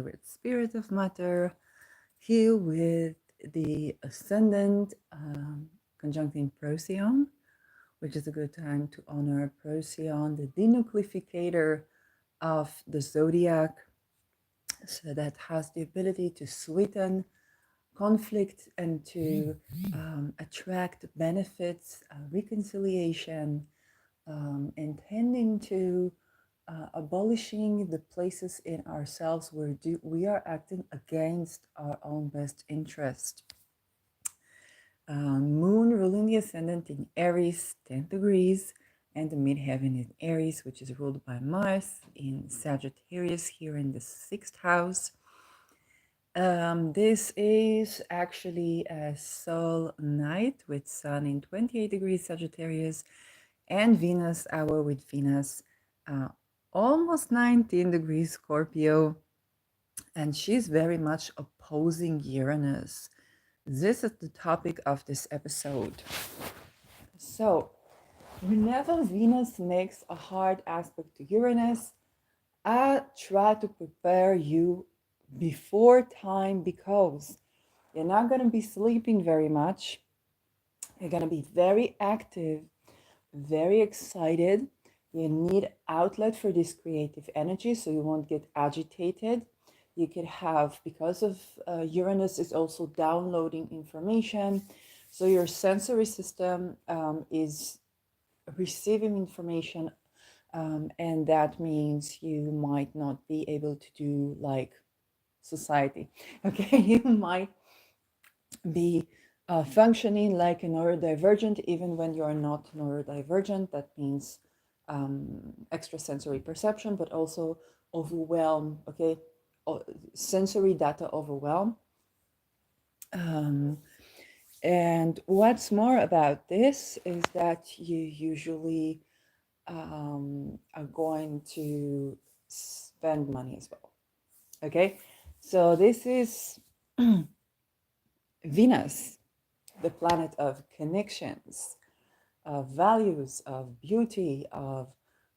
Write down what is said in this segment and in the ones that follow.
with Spirit of Matter, here with the Ascendant conjuncting Procyon, which is a good time to honor Procyon, the denucleificator of the zodiac, so that has the ability to sweeten conflict and to attract benefits, reconciliation, intending to abolishing the places in ourselves where we are acting against our own best interest. Moon ruling the ascendant in Aries, 10 degrees, and the midheaven in Aries, which is ruled by Mars in Sagittarius here in the 6th house. This is actually a Sol night with Sun in 28 degrees Sagittarius and Venus hour with Venus almost 19 degrees Scorpio, and she's very much opposing Uranus. This is the topic of this episode. So, whenever Venus makes a hard aspect to Uranus, I try to prepare you before time because you're not going to be sleeping very much. You're going to be very active, very excited. You need outlet for this creative energy so you won't get agitated. You could have, because of Uranus is also downloading information, so your sensory system is receiving information, and that means you might not be able to do like society. Okay, you might be functioning like a neurodivergent even when you're not neurodivergent. That means extrasensory perception, but also overwhelm, okay? Sensory data overwhelm. And what's more about this is that you usually are going to spend money as well. Okay, so this is Venus, the planet of connections, of values, of beauty, of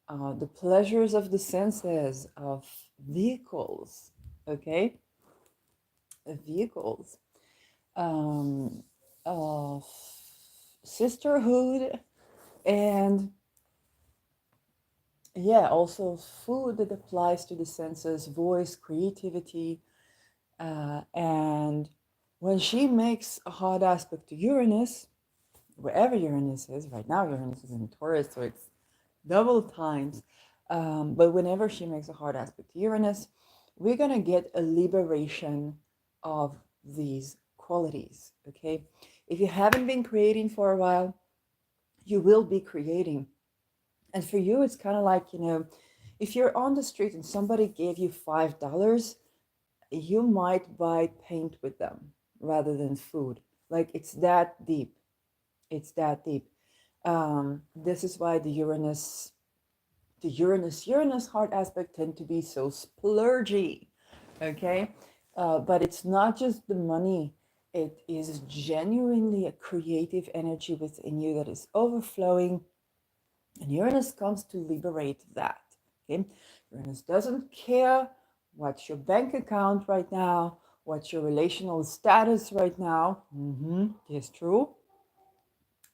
the pleasures of the senses, of vehicles, okay? Vehicles, of sisterhood, and yeah, also food that applies to the senses, voice, creativity, and when she makes a hard aspect to Uranus, wherever Uranus is, right now Uranus is in Taurus, so it's double times. But whenever she makes a hard aspect to Uranus, we're going to get a liberation of these qualities, okay? If you haven't been creating for a while, you will be creating. And for you, it's kind of like, if you're on the street and somebody gave you $5, you might buy paint with them rather than food. Like, it's that deep. It's that deep. This is why the Uranus hard aspect tend to be so splurgy, okay? But it's not just the money. It is genuinely a creative energy within you that is overflowing, and Uranus comes to liberate that, okay? Uranus doesn't care what's your bank account right now, what's your relational status right now. It's true.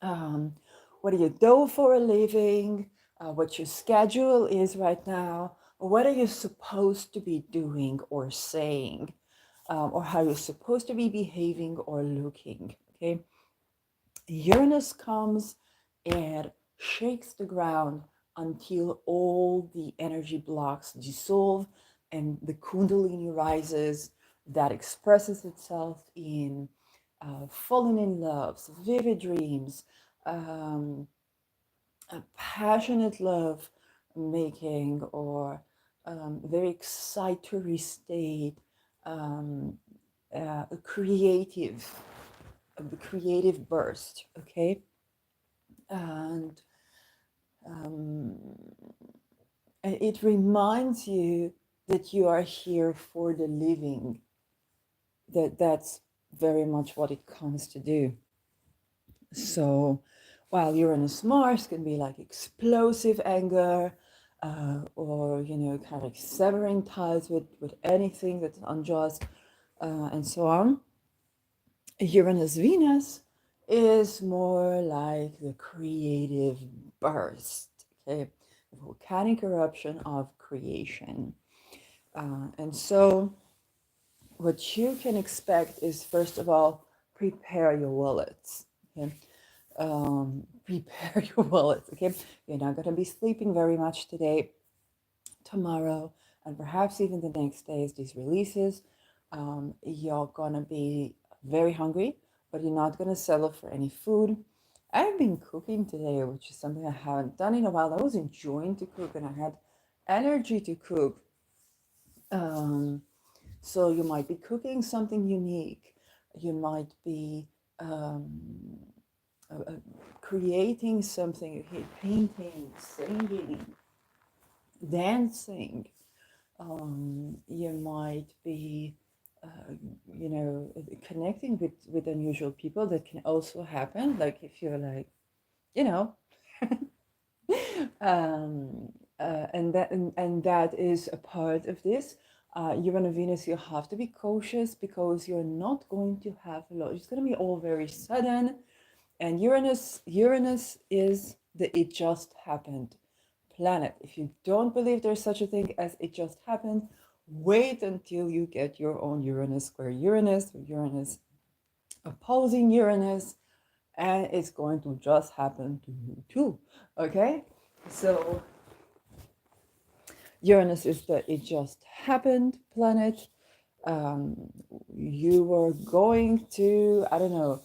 What do you do for a living? What your schedule is right now? What are you supposed to be doing or saying? Or how you're supposed to be behaving or looking, okay? Uranus comes and shakes the ground until all the energy blocks dissolve and the Kundalini rises, that expresses itself in falling in love, vivid dreams, a passionate love making, or very excitatory state, a creative burst, okay? And it reminds you that you are here for the living, that's very much what it comes to do. So while Uranus Mars can be like explosive anger, or kind of like severing ties with anything that's unjust, and so on. Uranus Venus is more like the creative burst, okay, the volcanic eruption of creation. And so what you can expect is, first of all, prepare your wallets. Okay? Prepare your wallets. Okay, you're not going to be sleeping very much today, tomorrow, and perhaps even the next day as these releases. You're going to be very hungry, but you're not going to settle for any food. I've been cooking today, which is something I haven't done in a while. I was enjoying to cook and I had energy to cook. Um, so you might be cooking something unique. You might be um, creating something, painting, singing, dancing. You might be, connecting with unusual people. That can also happen. Like if you're like, you know, and that is a part of this. Uranus Venus, you have to be cautious because you're not going to have a lot. It's going to be all very sudden, and Uranus is the it just happened planet. If you don't believe there's such a thing as it just happened, wait until you get your own Uranus square Uranus, or Uranus opposing Uranus, and it's going to just happen to you too. Okay, so Uranus is the it just happened planet. Um, you were going to, I don't know,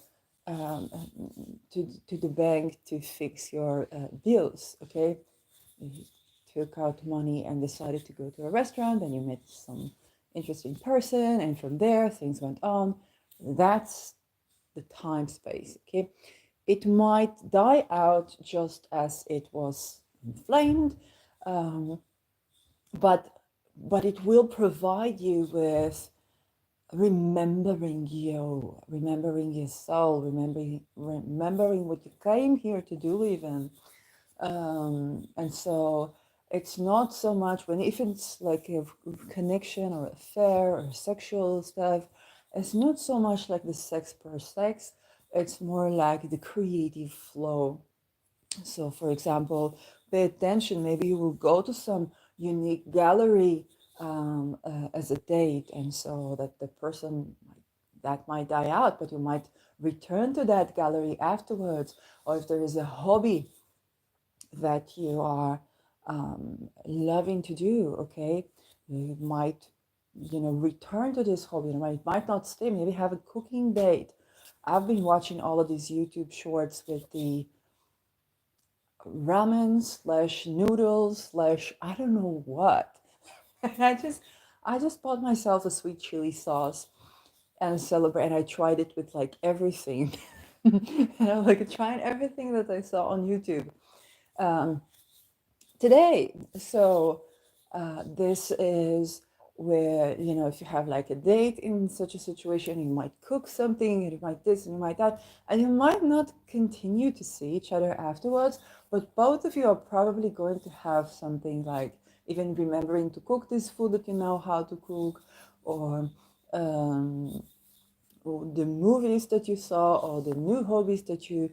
um, to the bank to fix your bills. Okay, you took out money and decided to go to a restaurant, and you met some interesting person, and from there things went on. That's the time space. Okay, it might die out just as it was inflamed, um, but it will provide you with remembering your soul, remembering what you came here to do, even. And so it's not so much when, if it's like a connection or affair or sexual stuff, it's not so much like the sex per sex, it's more like the creative flow. So, for example, pay attention. Maybe you will go to some unique gallery as a date, and so that the person that might die out, but you might return to that gallery afterwards. Or if there is a hobby that you are loving to do, okay, you might, return to this hobby. You might not stay. Maybe have a cooking date. I've been watching all of these YouTube shorts with the ramen slash noodles slash I don't know what. I just bought myself a sweet chili sauce and celebrate. And I tried it with like everything. Like trying everything that I saw on YouTube um, today. So this is where, if you have like a date in such a situation, you might cook something, and you might this and you might that, and you might not continue to see each other afterwards, but both of you are probably going to have something like even remembering to cook this food that you know how to cook, or um, the movies that you saw, or the new hobbies that you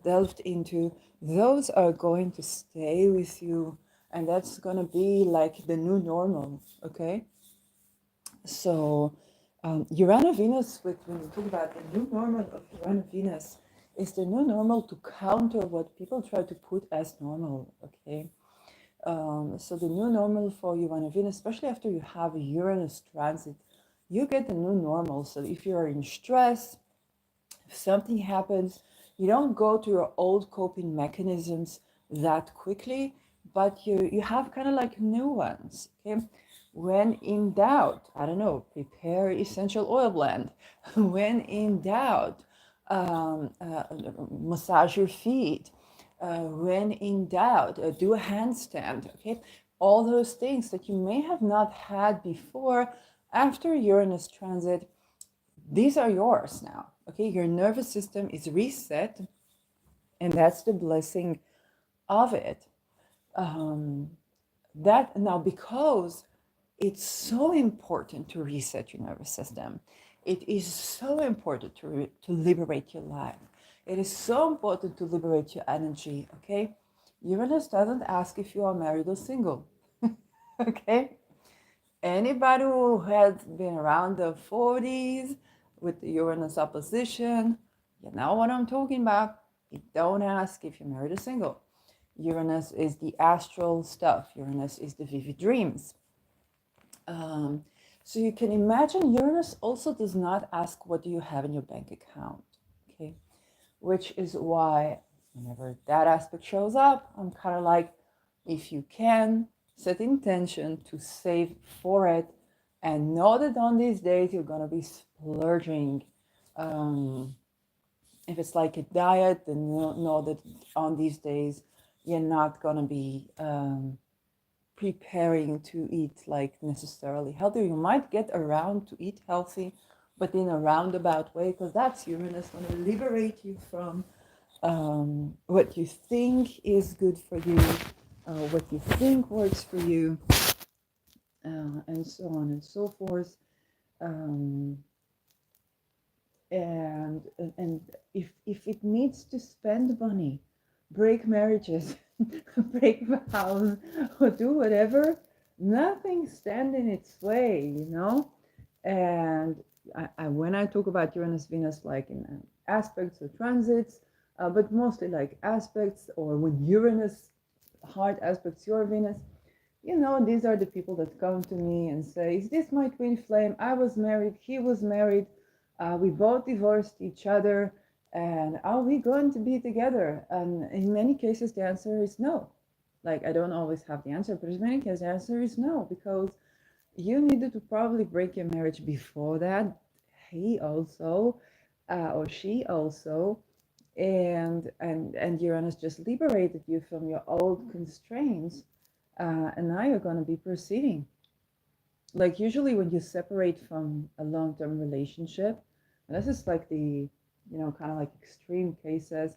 delved into, those are going to stay with you, and that's going to be like the new normal. Okay, so Uranus Venus, when we talk about the new normal of Uranus Venus, is the new normal to counter what people try to put as normal. Okay, so the new normal for Uranus Venus, especially after you have a Uranus transit, you get the new normal. So if you're in stress, if something happens, you don't go to your old coping mechanisms that quickly, but you have kind of like new ones. Okay, when in doubt, I don't know, prepare essential oil blend. When in doubt, massage your feet. When in doubt, do a handstand. Okay, all those things that you may have not had before. After Uranus transit, these are yours now. Okay, your nervous system is reset, and that's the blessing of it. Um, That now, because it's so important to reset your nervous system, it is so important to liberate your life. It is so important to liberate your energy. Okay, Uranus doesn't ask if you are married or single. Okay, anybody who has been around the 40s with the Uranus opposition, you know what I'm talking about. It don't ask if you're married or single. Uranus is the astral stuff. Uranus is the vivid dreams. Um, so you can imagine Uranus also does not ask what do you have in your bank account. Okay, which is why whenever that aspect shows up, I'm kind of like, if you can, set intention to save for it and know that on these days you're going to be splurging. Um, if it's like a diet, then know that on these days you're not going to be preparing to eat like necessarily healthy. You might get around to eat healthy, but in a roundabout way, because that's Uranus going to liberate you from what you think is good for you, what you think works for you, and so on and so forth. Um, and if it needs to spend money, break marriages, break vows, or do whatever, nothing stand in its way, you know. And when I talk about Uranus Venus, like in aspects or transits, but mostly like aspects, or when Uranus hard aspects your Venus, you know, these are the people that come to me and say, is this my twin flame? I was married, he was married, we both divorced each other, and are we going to be together? And in many cases, the answer is no. Like, I don't always have the answer, but in many cases, the answer is no, because you needed to probably break your marriage before that. He also, or she also, and Uranus just liberated you from your old constraints, and now you're going to be proceeding. Like usually when you separate from a long-term relationship, and this is like the, you know, kind of like extreme cases.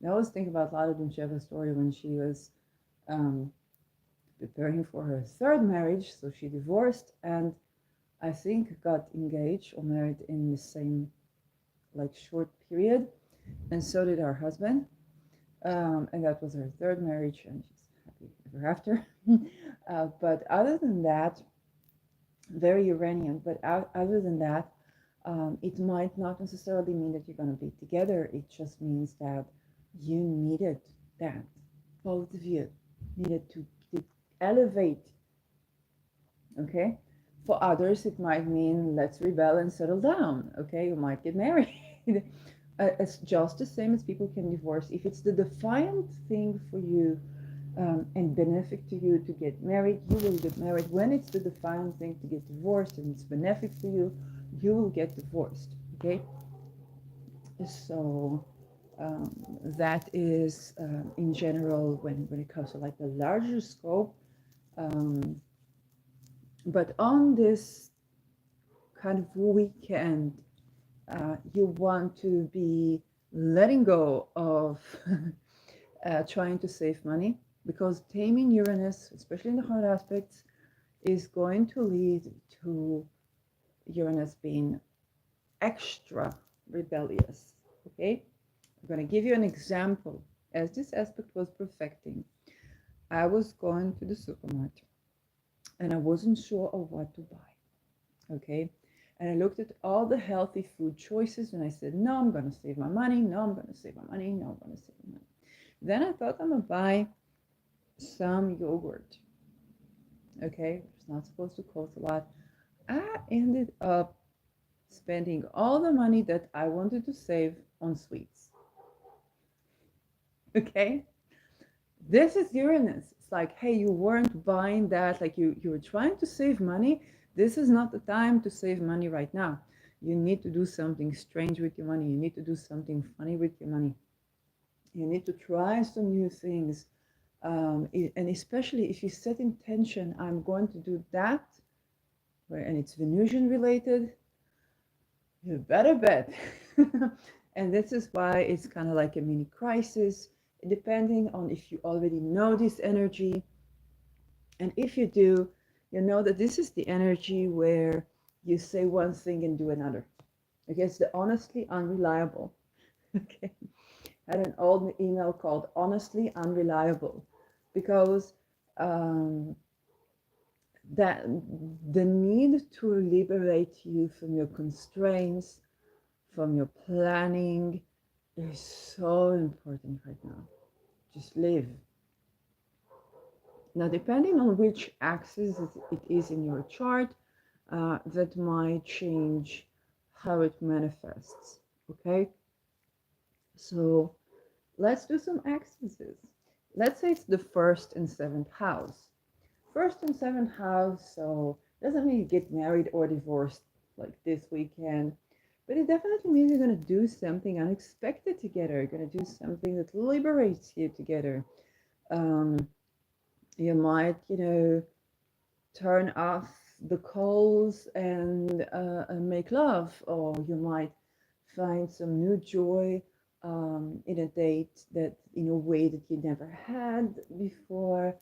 I always think about Lada Duncheva's story when she was um, preparing for her third marriage. So she divorced and I think got engaged or married in the same like short period, and so did her husband. And that was her third marriage, and she's happy ever after. But other than that, very Uranian. But other than that, it might not necessarily mean that you're going to be together. It just means that you needed that. Both of you needed to elevate. Okay. For others, it might mean let's rebel and settle down. Okay. You might get married. It's just the same as people can divorce. If it's the defiant thing for you, and benefit to you to get married, you will get married. When it's the defiant thing to get divorced and it's benefic for you, you will get divorced. Okay, so that is in general when it comes to like the larger scope. Um, but on this kind of weekend, you want to be letting go of trying to save money, because taming Uranus, especially in the hard aspects, is going to lead to Uranus being extra rebellious. Okay, I'm going to give you an example. As this aspect was perfecting, I was going to the supermarket and I wasn't sure of what to buy. Okay, and I looked at all the healthy food choices and I said, no, I'm going to save my money. No, I'm going to save my money. No, I'm going to save my money. Then I thought I'm going to buy some yogurt. Okay, it's not supposed to cost a lot. I ended up spending all the money that I wanted to save on sweets. Okay, this is Uranus. It's like, hey, you weren't buying that, like you were trying to save money. This is not the time to save money right now. You need to do something strange with your money. You need to do something funny with your money. You need to try some new things. And especially if you set intention, I'm going to do that, and it's Venusian related, you better bet. And this is why it's kind of like a mini crisis, depending on if you already know this energy. And if you do, you know that this is the energy where you say one thing and do another. Okay, it's the honestly unreliable. Okay, I had an old email called honestly unreliable because um, that the need to liberate you from your constraints, from your planning, is so important right now. Just live. Now, depending on which axis it is in your chart, that might change how it manifests. Okay, so let's do some axes. Let's say it's the first and seventh house. First and seventh house, so doesn't mean you get married or divorced like this weekend, but it definitely means you're going to do something unexpected together. You're going to do something that liberates you together. Um, you might, turn off the coals and make love, or you might find some new joy in a date that in a way that you never had before.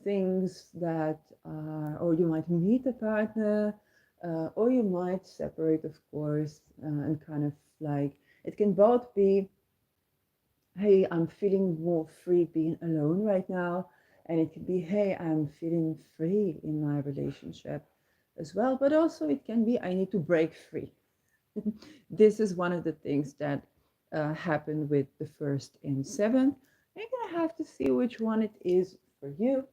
Things that are, or you might meet a partner, or you might separate, of course, and kind of like it can both be, hey, I'm feeling more free being alone right now. And it could be, hey, I'm feeling free in my relationship as well. But also, it can be, I need to break free. This is one of the things that happened with the first and seventh. You're going to have to see which one it is for you.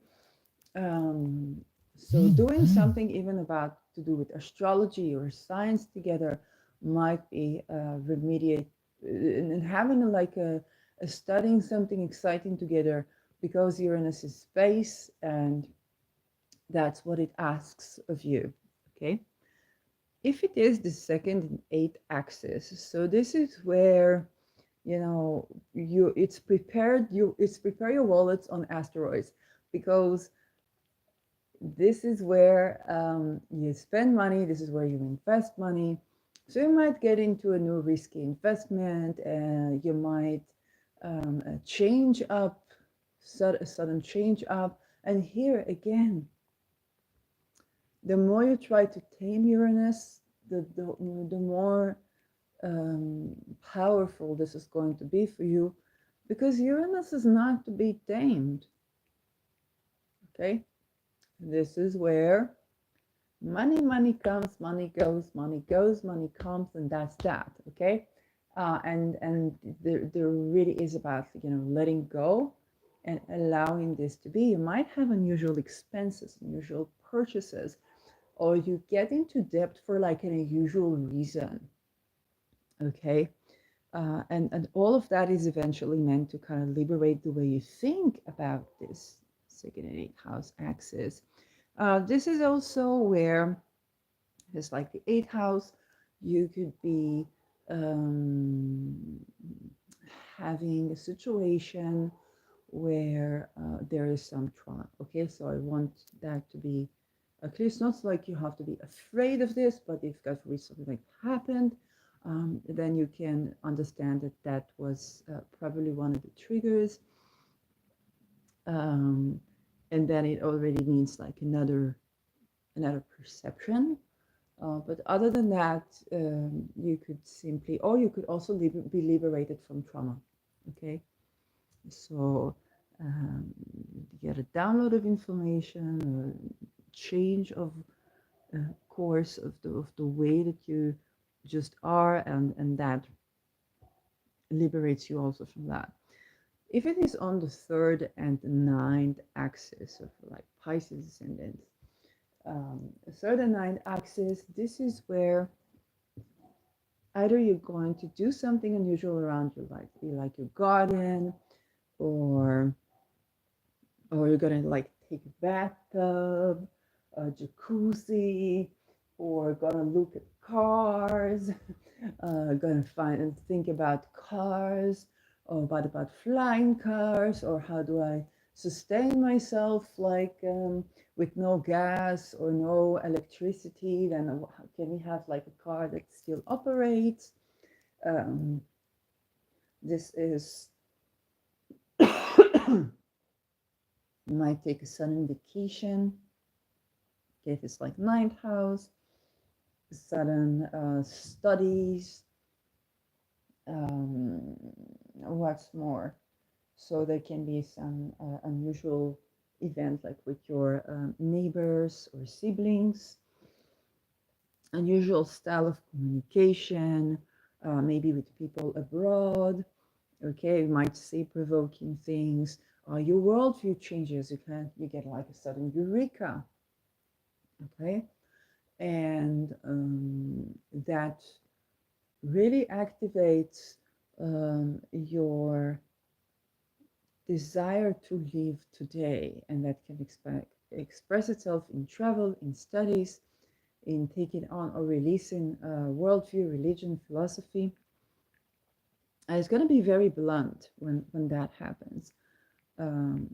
Um, so doing something even about to do with astrology or science together might be remediate and having like a studying something exciting together because Uranus is space and that's what it asks of you. Okay. If it is the second and eighth axis, so this is where it's prepare your wallets on asteroids because this is where you spend money, this is where you invest money. So you might get into a new risky investment and you might change up, a sudden change up. And here again, the more you try to tame Uranus, the more powerful this is going to be for you because Uranus is not to be tamed. Okay, this is where money comes, money goes, money goes, money comes, and that's that. Okay, and there really is about letting go and allowing this to be. You might have unusual expenses, unusual purchases, or you get into debt for like an unusual reason. Okay, and all of that is eventually meant to kind of liberate the way you think about this second and eighth house axis. This is also where it's like the eighth house. You could be um, having a situation where there is some trauma. Okay, so I want that to be clear. It's not like you have to be afraid of this, but if God forbid something like happened, then you can understand that that was probably one of the triggers. Um, and then it already means like another perception. But other than that, you could simply, or you could also be liberated from trauma. Okay, so get a download of information, a change of course of the way that you just are, and that liberates you also from that. If it is on the third and ninth axis of like Pisces ascendant, third and ninth axis, this is where either you're going to do something unusual around your life, be like your garden, or you're gonna like take a bathtub, a jacuzzi, or gonna look at cars, gonna find and think about cars, or about flying cars, or how do I sustain myself like with no gas or no electricity, then how can we have like a car that still operates? Um, this is You might take a sudden vacation, okay, if it's like ninth house, sudden studies, what's more. So there can be some unusual event like with your neighbors or siblings, unusual style of communication, maybe with people abroad. Okay, you might say provoking things. Your worldview changes. You get like a sudden eureka. Okay, and that really activates your desire to live today, and that can express itself in travel, in studies, in taking on or releasing worldview, religion, philosophy. And it's going to be very blunt when that happens. Um,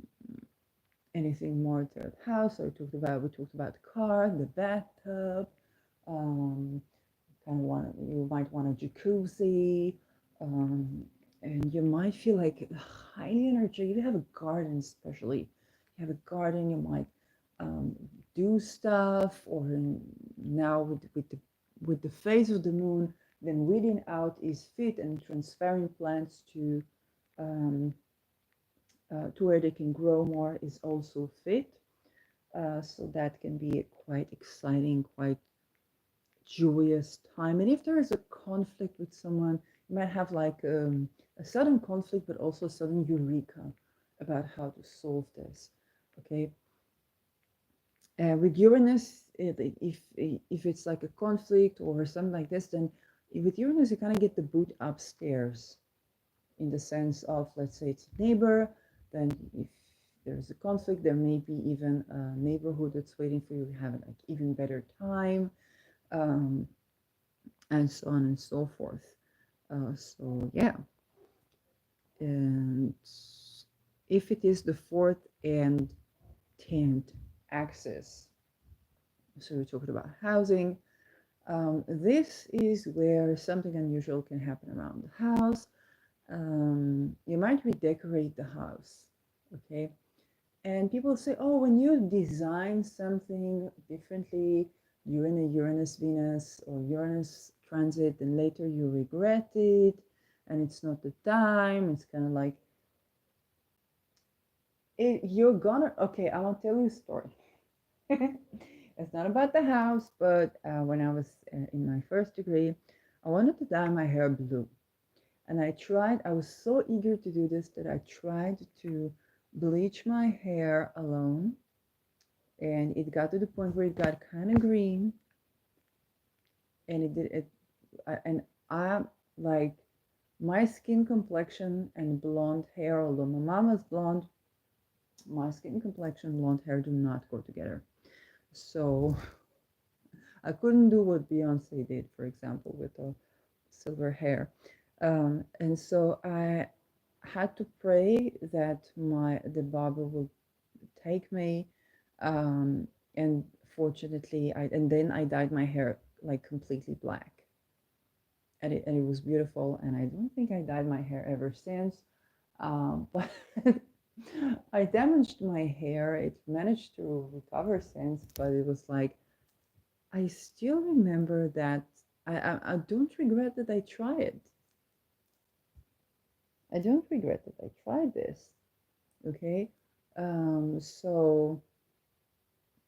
Anything more third house, so we talked about the car, the bathtub, um, kind of you might want a jacuzzi, um, and you might feel like highly energetic. You have a garden, especially. You have a garden, you might um, do stuff, or now with the phase of the moon, then weeding out is fit and transferring plants um, to where they can grow more is also fit. So that can be a quite exciting, quite joyous time. And if there is a conflict with someone, you might have like a sudden conflict, but also a sudden eureka about how to solve this. Okay. With Uranus, if it's like a conflict or something like this, then with Uranus you kind of get the boot upstairs, in the sense of, let's say it's a neighbor, then if there's a conflict, there may be even a neighborhood that's waiting for you to have like even better time. Um, and so on and so forth. So yeah, and if it is the fourth and 10th axis, so we talked about housing. This is where something unusual can happen around the house. You might redecorate the house, okay? And people say, oh, when you design something differently, you're in a Uranus, Venus, or Uranus transit, and later you regret it, and it's not the time. It's kind of like, you're gonna, okay, I want to tell you a story. It's not about the house, but when I was in my first degree, I wanted to dye my hair blue. And I was so eager to do this that I tried to bleach my hair alone. And it got to the point where it got kind of green. And it did it. And I like my skin complexion and blonde hair, although my mama's blonde, my skin complexion and blonde hair do not go together. So I couldn't do what Beyonce did, for example, with the silver hair. And so I had to pray that the barber would take me. And fortunately, and then I dyed my hair like completely black. And it was beautiful. And I don't think I dyed my hair ever since. But I damaged my hair. It managed to recover since, but it was like, I still remember that I don't regret that I tried. I don't regret that I tried this. Okay. So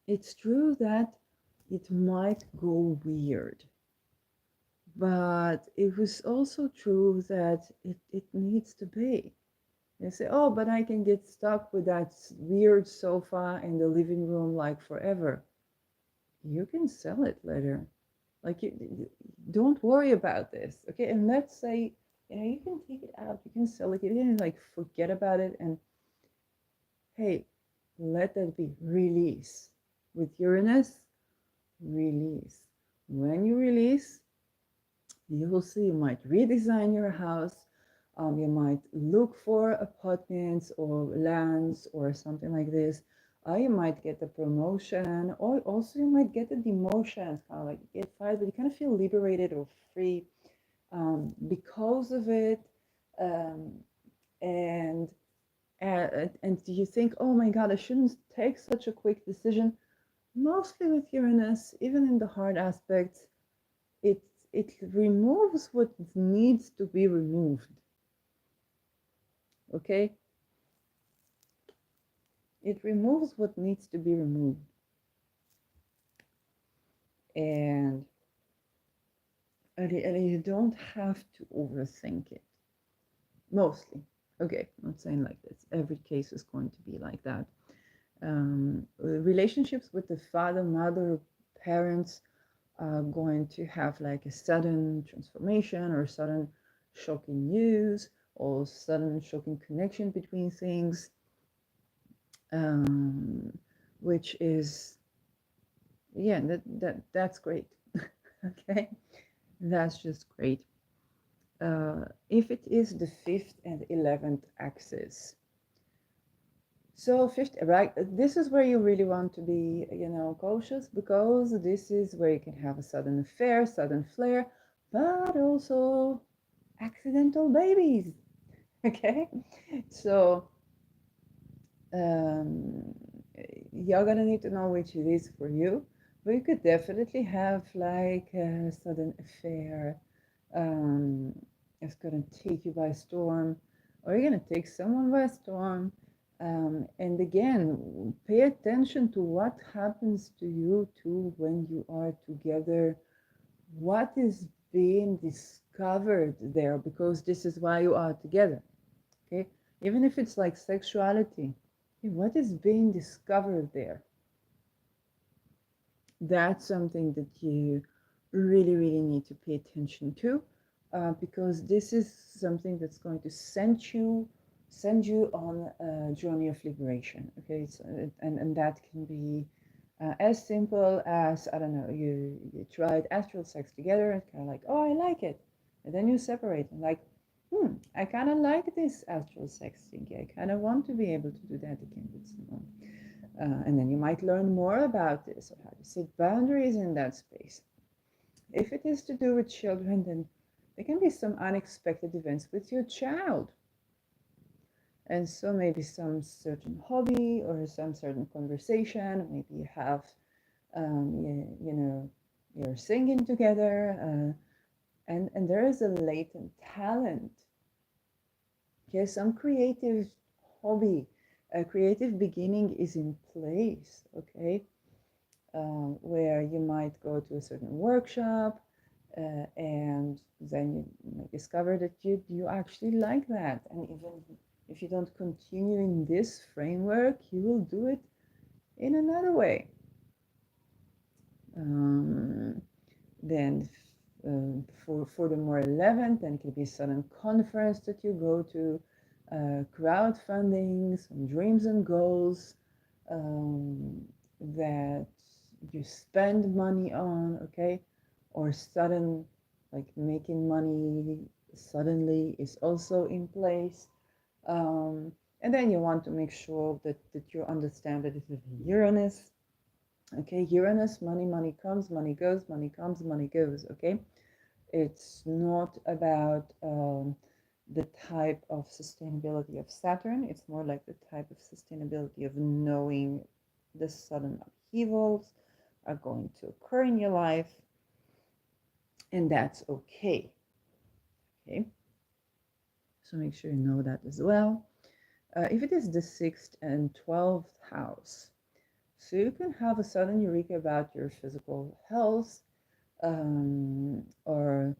it's true that it might go weird, but it was also true that it needs to be. They say, oh, but I can get stuck with that weird sofa in the living room like forever. You can sell it later. Like, don't worry about this. Okay. And let's say, you can take it out, you can sell it, you can like forget about it. And hey, let that be release. With Uranus, release. When you release, you will see, you might redesign your house. You might look for apartments or lands or something like this. You might get a promotion, or also you might get a demotion. It's kind of like you get fired, but you kind of feel liberated or free because of it. And And you think, oh my God, I shouldn't take such a quick decision. Mostly with Uranus, even in the hard aspects, it it removes what needs to be removed. Okay, it removes what needs to be removed, and you don't have to overthink it. Mostly, okay. I'm not saying like this. Every case is going to be like that. Relationships with the father, mother, parents are going to have like a sudden transformation or sudden shocking news or sudden shocking connection between things, um, which is, yeah, that's great. Okay, that's just great. If it is the 5th and 11th axis, so fifth, right, this is where you really want to be, cautious, because this is where you can have a sudden affair, sudden flare, but also accidental babies. Okay, so um, you're gonna need to know which it is for you, but you could definitely have like a sudden affair. um, it's gonna take you by storm, or you're gonna take someone by storm. And again, pay attention to what happens to you too when you are together. What is being discovered there? Because this is why you are together. Okay, even if it's like sexuality, what is being discovered there? That's something that you really, really need to pay attention to, because this is something that's going to send you on a journey of liberation. Okay, so, and that can be as simple as, I don't know, you tried astral sex together and kind of like, oh, I like it, and then you separate and like, I kind of like this astral sex thing. I kind of want to be able to do that again with someone. And then you might learn more about this, or how to set boundaries in that space. If it is to do with children, then there can be some unexpected events with your child. And so maybe some certain hobby or some certain conversation, maybe you have, you're singing together, and there is a latent talent. Okay, some creative hobby, a creative beginning is in place. Okay, where you might go to a certain workshop, and then you discover that you actually like that. And even if you don't continue in this framework, you will do it in another way. Then for the more 11th, then it could be a sudden conference that you go to, crowdfunding, some dreams and goals, that you spend money on. Okay, or sudden, like making money suddenly is also in place. And then you want to make sure that you understand that it is Uranus. Okay, Uranus, money comes, money goes, money comes, money goes. Okay, it's not about the type of sustainability of Saturn. It's more like the type of sustainability of knowing the sudden upheavals are going to occur in your life, and that's okay. Okay, so make sure you know that as well. If it is the 6th and 12th house, so you can have a sudden eureka about your physical health, or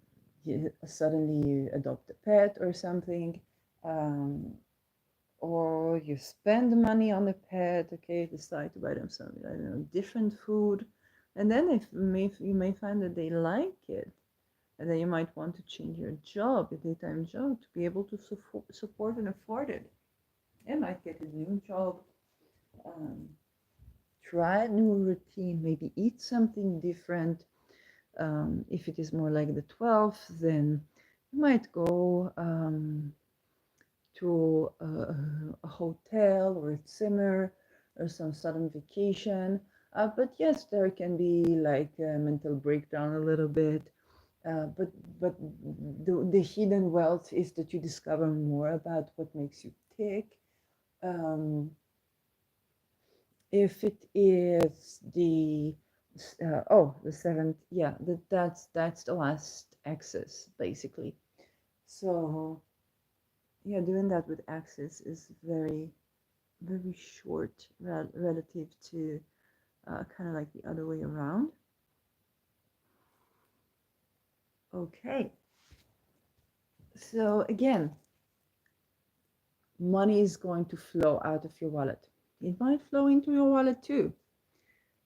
suddenly you adopt a pet or something, um, or you spend money on a pet. Okay, decide to buy them some, I don't know, different food, and then you may find that they like it, and then you might want to change your job, your daytime job, to be able to support and afford it. You might get a new job, um, try a new routine, maybe eat something different. If it is more like the 12th, then you might go to a hotel or a Zimmer or some sudden vacation. But yes, there can be like a mental breakdown a little bit. But the hidden wealth is that you discover more about what makes you tick, Um, if it is the the seventh, yeah, that's the last axis basically. So yeah, doing that with axis is very short relative to kind of like the other way around. Okay, so again, money is going to flow out of your wallet. It might flow into your wallet too.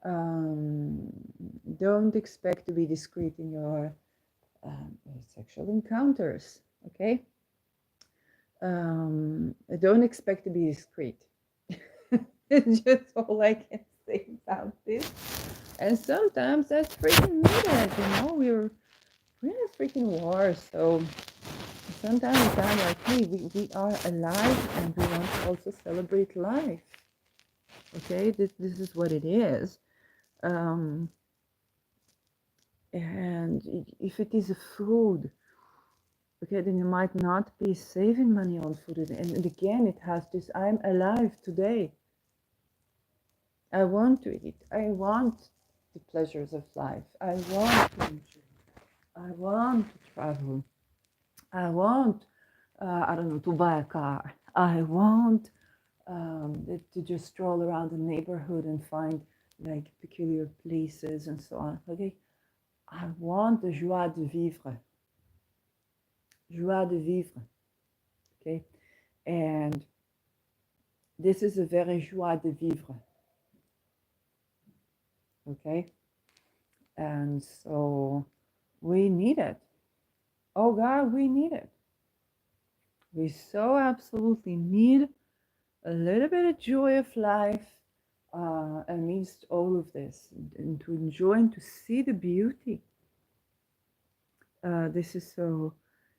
Um, don't expect to be discreet in your sexual encounters, okay? Don't expect to be discreet. It's just all I can say about this. And sometimes that's freaking needed, we're in a freaking war, so sometimes it's kind of like, hey, we are alive and we want to also celebrate life. Okay, this is what it is. Um, and if it is a food, okay, then you might not be saving money on food. And again, it has this, I'm alive today. I want to eat. I want the pleasures of life. I want to enjoy. I want to travel. I want, I don't know, to buy a car. I want to just stroll around the neighborhood and find like peculiar places and so on. Okay, I want the joie de vivre. Joie de vivre. Okay, and this is a very joie de vivre. Okay, and so we need it. Oh God, we need it. We so absolutely need a little bit of joy of life amidst all of this, and to enjoy and to see the beauty. This is so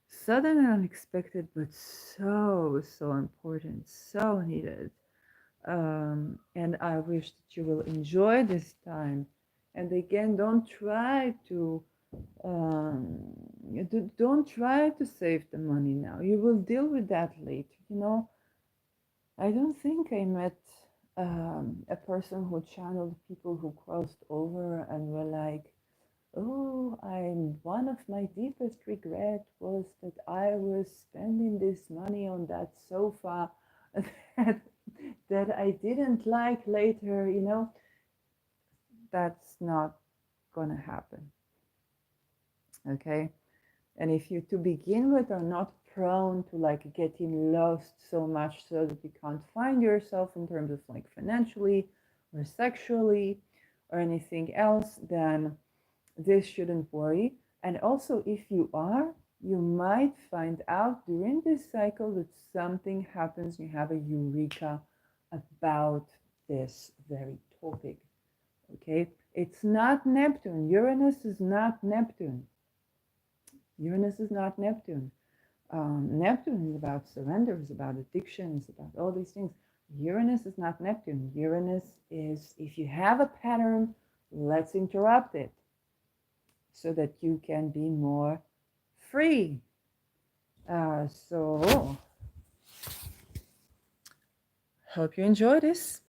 sudden and unexpected, but so important, so needed. And I wish that you will enjoy this time. And again, don't try to don't try to save the money now. You will deal with that later. I don't think I met a person who channeled people who crossed over and were like, oh, one of my deepest regret was that I was spending this money on that sofa that, that I didn't like later, that's not gonna happen. Okay. And if you to begin with are not prone to like getting lost so much so that you can't find yourself in terms of like financially or sexually or anything else, then this shouldn't worry. And also, if you are, you might find out during this cycle that something happens, you have a eureka about this very topic. Okay, it's not Neptune. Uranus is not Neptune. Uranus is not Neptune. Neptune is about surrender, is about addiction, is about all these things. Uranus is not Neptune. Uranus is, if you have a pattern, let's interrupt it so that you can be more free. So, hope you enjoy this.